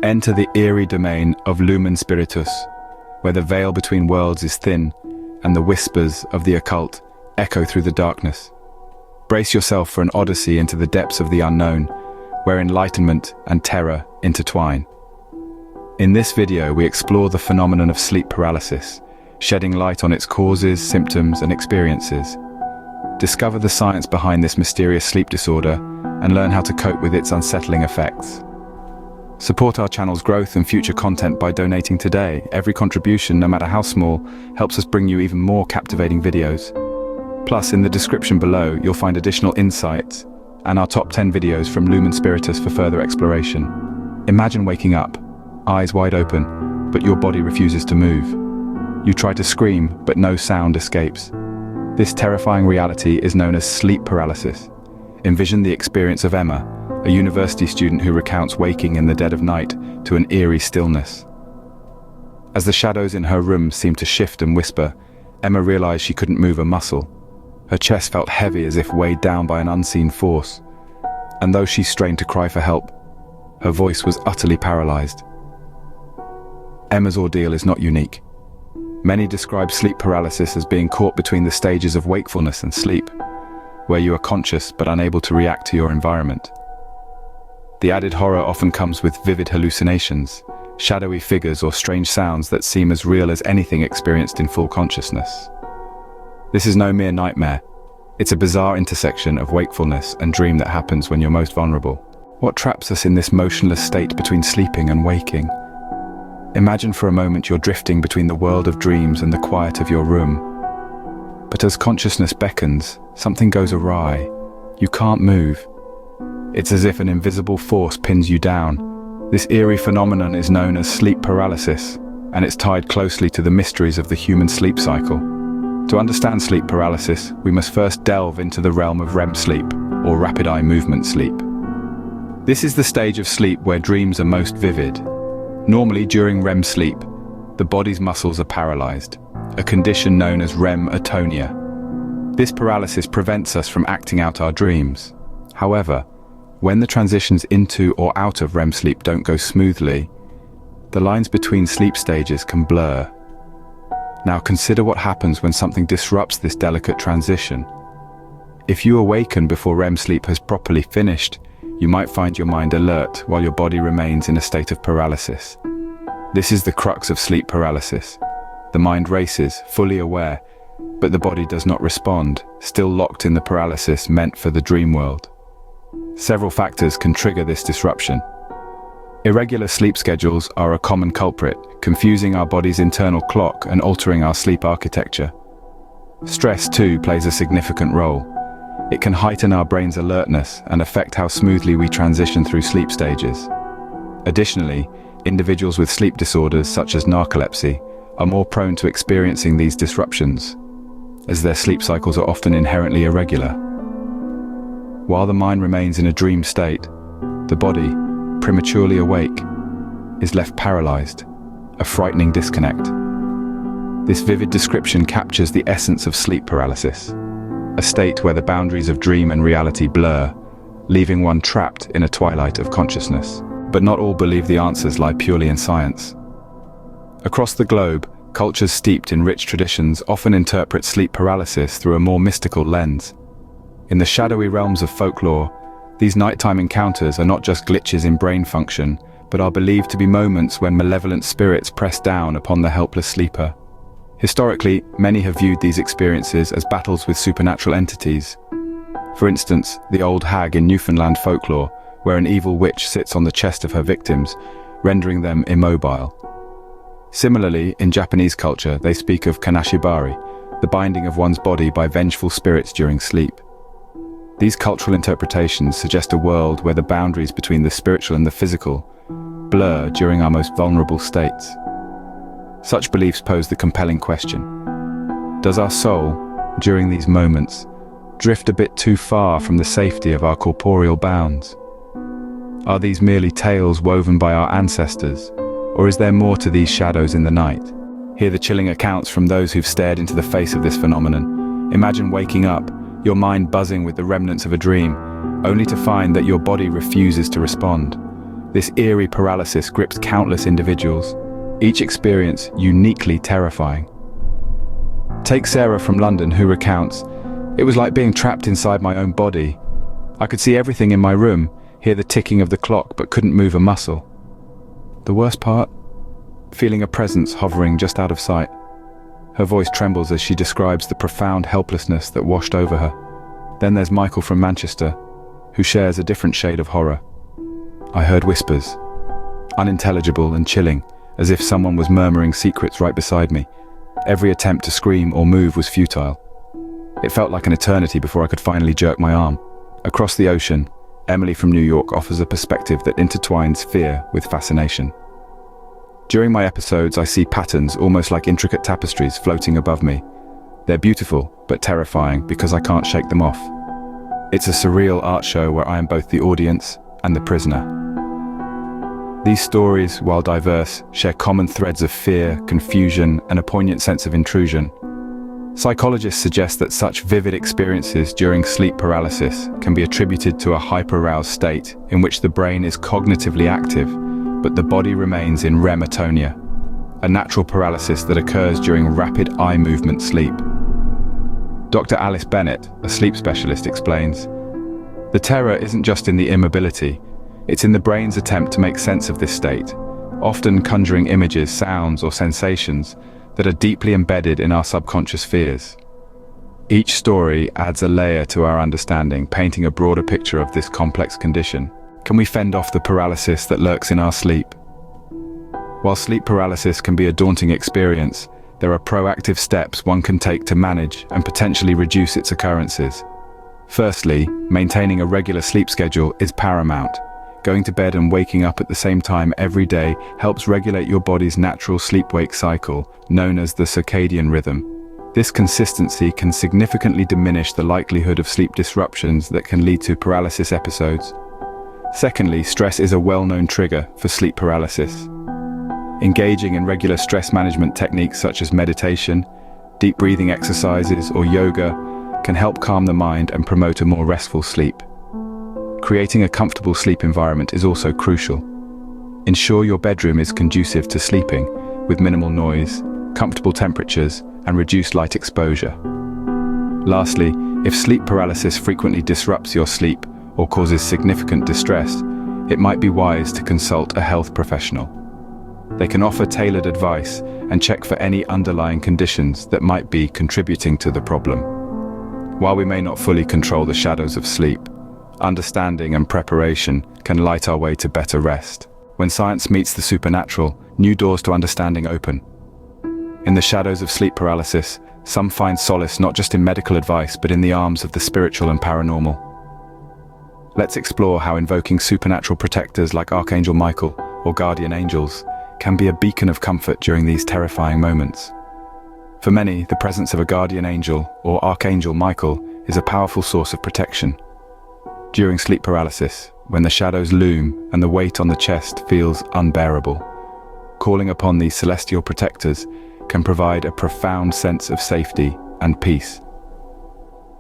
Enter the eerie domain of Lumen Spiritus, where the veil between worlds is thin and the whispers of the occult echo through the darkness. Brace yourself for an odyssey into the depths of the unknown, where enlightenment and terror intertwine. In this video, we explore the phenomenon of sleep paralysis, shedding light on its causes, symptoms, and experiences. Discover the science behind this mysterious sleep disorder and learn how to cope with its unsettling effects. Support our channel's growth and future content by donating today. Every contribution, no matter how small, helps us bring you even more captivating videos. Plus, in the description below, you'll find additional insights and our top 10 videos from Lumen Spiritus for further exploration. Imagine waking up, eyes wide open, but your body refuses to move. You try to scream, but no sound escapes. This terrifying reality is known as sleep paralysis. Envision the experience of Emma, a university student who recounts waking in the dead of night to an eerie stillness. As the shadows in her room seemed to shift and whisper, Emma realized she couldn't move a muscle. Her chest felt heavy as if weighed down by an unseen force. And though she strained to cry for help, her voice was utterly paralyzed. Emma's ordeal is not unique. Many describe sleep paralysis as being caught between the stages of wakefulness and sleep, where you are conscious but unable to react to your environment. The added horror often comes with vivid hallucinations, shadowy figures or strange sounds that seem as real as anything experienced in full consciousness. This is no mere nightmare. It's a bizarre intersection of wakefulness and dream that happens when you're most vulnerable. What traps us in this motionless state between sleeping and waking? Imagine for a moment you're drifting between the world of dreams and the quiet of your room. But as consciousness beckons, something goes awry. You can't move. It's as if an invisible force pins you down. This eerie phenomenon is known as sleep paralysis, and it's tied closely to the mysteries of the human sleep cycle. To understand sleep paralysis, we must first delve into the realm of REM sleep, or rapid eye movement sleep. This is the stage of sleep where dreams are most vivid. Normally, during REM sleep, the body's muscles are paralyzed, a condition known as REM atonia. This paralysis prevents us from acting out our dreams. However, when the transitions into or out of REM sleep don't go smoothly, the lines between sleep stages can blur. Now consider what happens when something disrupts this delicate transition. If you awaken before REM sleep has properly finished, you might find your mind alert while your body remains in a state of paralysis. This is the crux of sleep paralysis. The mind races, fully aware, but the body does not respond, still locked in the paralysis meant for the dream world. Several factors can trigger this disruption. Irregular sleep schedules are a common culprit, confusing our body's internal clock and altering our sleep architecture. Stress, too, plays a significant role. It can heighten our brain's alertness and affect how smoothly we transition through sleep stages. Additionally, individuals with sleep disorders such as narcolepsy are more prone to experiencing these disruptions, as their sleep cycles are often inherently irregular. While the mind remains in a dream state, the body, prematurely awake, is left paralyzed, a frightening disconnect. This vivid description captures the essence of sleep paralysis, a state where the boundaries of dream and reality blur, leaving one trapped in a twilight of consciousness. But not all believe the answers lie purely in science. Across the globe, cultures steeped in rich traditions often interpret sleep paralysis through a more mystical lens. In the shadowy realms of folklore, these nighttime encounters are not just glitches in brain function, but are believed to be moments when malevolent spirits press down upon the helpless sleeper. Historically, many have viewed these experiences as battles with supernatural entities. For instance, the old hag in Newfoundland folklore, where an evil witch sits on the chest of her victims, rendering them immobile. Similarly, in Japanese culture, they speak of kanashibari, the binding of one's body by vengeful spirits during sleep. These cultural interpretations suggest a world where the boundaries between the spiritual and the physical blur during our most vulnerable states. Such beliefs pose the compelling question: does our soul, during these moments, drift a bit too far from the safety of our corporeal bounds? Are these merely tales woven by our ancestors, or is there more to these shadows in the night? Hear the chilling accounts from those who've stared into the face of this phenomenon. Imagine waking up, your mind buzzing with the remnants of a dream, only to find that your body refuses to respond. This eerie paralysis grips countless individuals, each experience uniquely terrifying. Take Sarah from London, who recounts, "It was like being trapped inside my own body. I could see everything in my room, hear the ticking of the clock, but couldn't move a muscle. The worst part? Feeling a presence hovering just out of sight." Her voice trembles as she describes the profound helplessness that washed over her. Then there's Michael from Manchester, who shares a different shade of horror. "I heard whispers, unintelligible and chilling, as if someone was murmuring secrets right beside me. Every attempt to scream or move was futile. It felt like an eternity before I could finally jerk my arm." Across the ocean, Emily from New York offers a perspective that intertwines fear with fascination. "During my episodes, I see patterns almost like intricate tapestries floating above me. They're beautiful, but terrifying because I can't shake them off. It's a surreal art show where I am both the audience and the prisoner." These stories, while diverse, share common threads of fear, confusion, and a poignant sense of intrusion. Psychologists suggest that such vivid experiences during sleep paralysis can be attributed to a hyper-aroused state in which the brain is cognitively active, but the body remains in REM atonia, a natural paralysis that occurs during rapid eye movement sleep. Dr. Alice Bennett, a sleep specialist, explains, "The terror isn't just in the immobility, it's in the brain's attempt to make sense of this state, often conjuring images, sounds, or sensations that are deeply embedded in our subconscious fears." Each story adds a layer to our understanding, painting a broader picture of this complex condition. Can we fend off the paralysis that lurks in our sleep? While sleep paralysis can be a daunting experience, there are proactive steps one can take to manage and potentially reduce its occurrences. Firstly, maintaining a regular sleep schedule is paramount. Going to bed and waking up at the same time every day helps regulate your body's natural sleep-wake cycle, known as the circadian rhythm. This consistency can significantly diminish the likelihood of sleep disruptions that can lead to paralysis episodes. Secondly, stress is a well-known trigger for sleep paralysis. Engaging in regular stress management techniques such as meditation, deep breathing exercises, or yoga can help calm the mind and promote a more restful sleep. Creating a comfortable sleep environment is also crucial. Ensure your bedroom is conducive to sleeping, with minimal noise, comfortable temperatures, and reduced light exposure. Lastly, if sleep paralysis frequently disrupts your sleep or causes significant distress, it might be wise to consult a health professional. They can offer tailored advice and check for any underlying conditions that might be contributing to the problem. While we may not fully control the shadows of sleep, understanding and preparation can light our way to better rest. When science meets the supernatural, new doors to understanding open. In the shadows of sleep paralysis, some find solace not just in medical advice, but in the arms of the spiritual and paranormal. Let's explore how invoking supernatural protectors like Archangel Michael or guardian angels can be a beacon of comfort during these terrifying moments. For many, the presence of a guardian angel or Archangel Michael is a powerful source of protection. During sleep paralysis, when the shadows loom and the weight on the chest feels unbearable, calling upon these celestial protectors can provide a profound sense of safety and peace.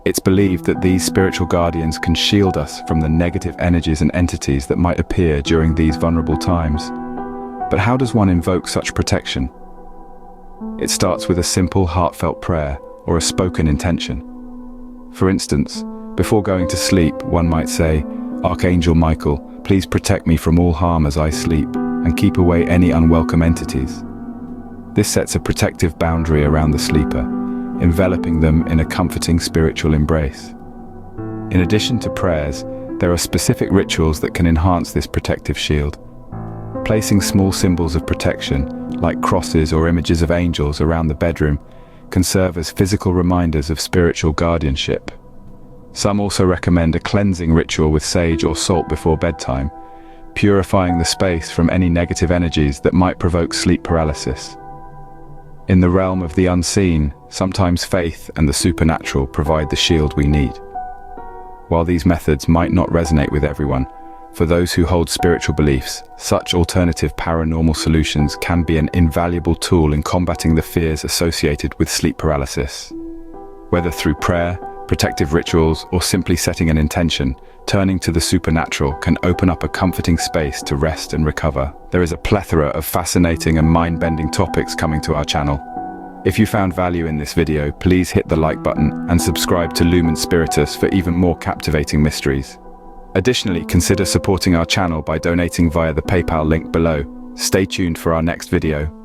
It's believed that these spiritual guardians can shield us from the negative energies and entities that might appear during these vulnerable times. But how does one invoke such protection? It starts with a simple, heartfelt prayer or a spoken intention. For instance, before going to sleep, one might say, "Archangel Michael, please protect me from all harm as I sleep, and keep away any unwelcome entities." This sets a protective boundary around the sleeper, enveloping them in a comforting spiritual embrace. In addition to prayers, there are specific rituals that can enhance this protective shield. Placing small symbols of protection, like crosses or images of angels around the bedroom, can serve as physical reminders of spiritual guardianship. Some also recommend a cleansing ritual with sage or salt before bedtime, purifying the space from any negative energies that might provoke sleep paralysis. In the realm of the unseen, sometimes faith and the supernatural provide the shield we need. While these methods might not resonate with everyone, for those who hold spiritual beliefs, such alternative paranormal solutions can be an invaluable tool in combating the fears associated with sleep paralysis. Whether through prayer, protective rituals, or simply setting an intention, Turning to the supernatural can open up a comforting space to rest and recover. There is a plethora of fascinating and mind-bending topics coming to our channel. If you found value in this video, please hit the like button and subscribe to Lumen Spiritus for even more captivating mysteries. Additionally, consider supporting our channel by donating via the PayPal link below. Stay tuned for our next video.